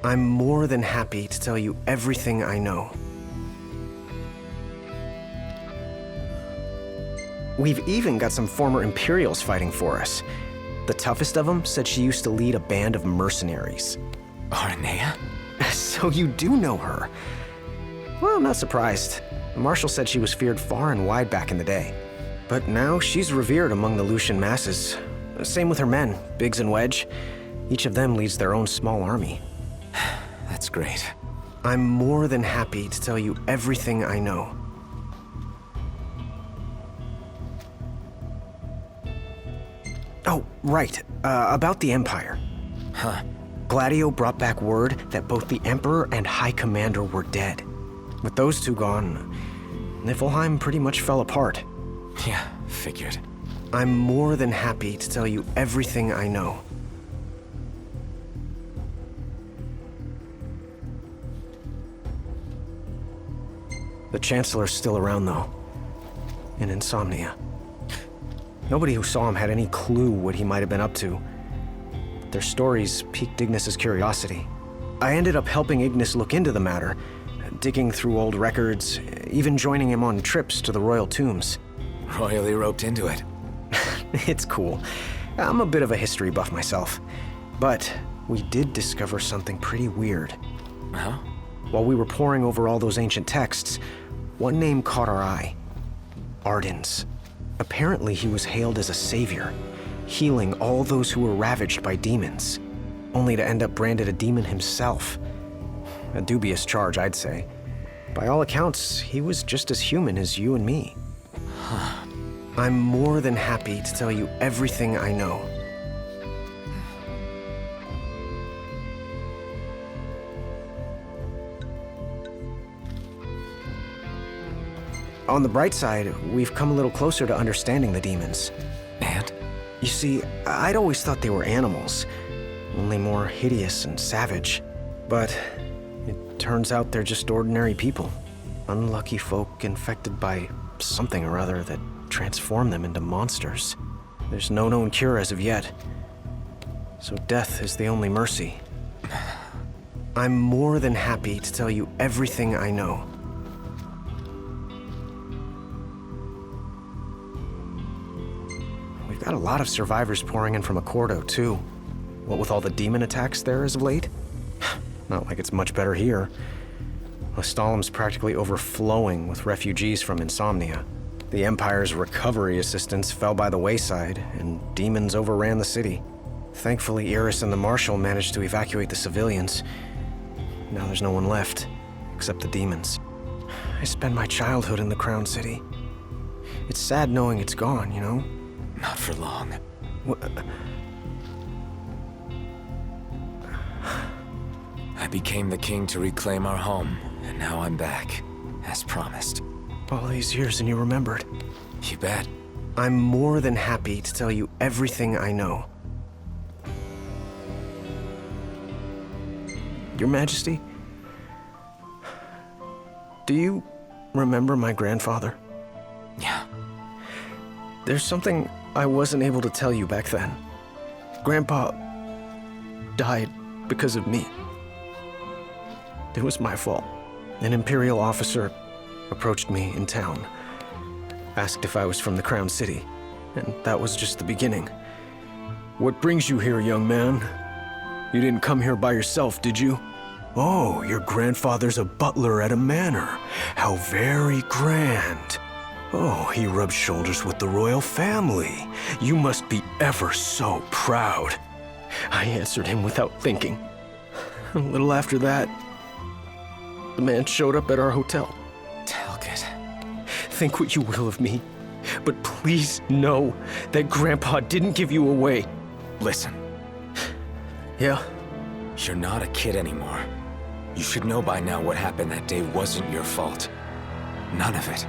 I'm more than happy to tell you everything I know. We've even got some former Imperials fighting for us. The toughest of them said she used to lead a band of mercenaries. Aranea? So you do know her. Well, I'm not surprised. The Marshal said she was feared far and wide back in the day. But now she's revered among the Lucian masses. Same with her men, Biggs and Wedge. Each of them leads their own small army. That's great. I'm more than happy to tell you everything I know. Oh, right. About the Empire. Huh. Gladio brought back word that both the Emperor and High Commander were dead. With those two gone, Niflheim pretty much fell apart. Yeah, figured. I'm more than happy to tell you everything I know. The Chancellor's still around, though. In insomnia. Nobody who saw him had any clue what he might have been up to. Their stories piqued Ignis's curiosity. I ended up helping Ignis look into the matter, digging through old records, even joining him on trips to the royal tombs. Royally roped into it. It's cool. I'm a bit of a history buff myself. But we did discover something pretty weird. Huh? While we were poring over all those ancient texts, one name caught our eye. Ardens. Apparently he was hailed as a savior, healing all those who were ravaged by demons, only to end up branded a demon himself. A dubious charge, I'd say. By all accounts, he was just as human as you and me. Huh. I'm more than happy to tell you everything I know. On the bright side, we've come a little closer to understanding the demons. And? You see, I'd always thought they were animals, only more hideous and savage. But it turns out they're just ordinary people. Unlucky folk infected by something or other that transform them into monsters. There's no known cure as of yet. So death is the only mercy. I'm more than happy to tell you everything I know. We've got a lot of survivors pouring in from Accordo, too. What with all the demon attacks there as of late? Not like it's much better here. Lestalem's practically overflowing with refugees from Insomnia. The Empire's recovery assistance fell by the wayside, and demons overran the city. Thankfully, Iris and the Marshal managed to evacuate the civilians. Now there's no one left, except the demons. I spent my childhood in the Crown City. It's sad knowing it's gone, you know? Not for long. I became the king to reclaim our home, and now I'm back, as promised. All these years and you remembered. You bet. I'm more than happy to tell you everything I know. Your Majesty, do you remember my grandfather? Yeah. There's something I wasn't able to tell you back then. Grandpa died because of me. It was my fault. An Imperial officer approached me in town, asked if I was from the Crown City, and that was just the beginning. What brings you here, young man? You didn't come here by yourself, did you? Oh, your grandfather's a butler at a manor. How very grand. Oh, he rubs shoulders with the royal family. You must be ever so proud. I answered him without thinking. A little after that, the man showed up at our hotel. Talcott. Think what you will of me, but please know that Grandpa didn't give you away. Listen. Yeah? You're not a kid anymore. You should know by now what happened that day wasn't your fault. None of it.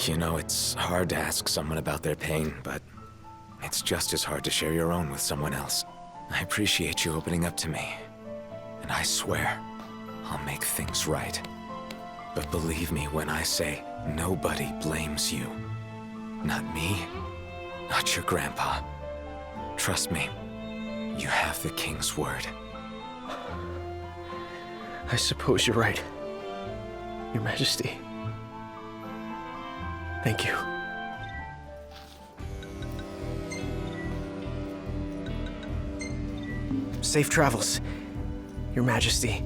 You know, it's hard to ask someone about their pain, but it's just as hard to share your own with someone else. I appreciate you opening up to me, and I swear I'll make things right. But believe me when I say nobody blames you. Not me, not your grandpa. Trust me, You have the king's word. I suppose you're right. Your Majesty. Thank you. Safe travels, Your Majesty.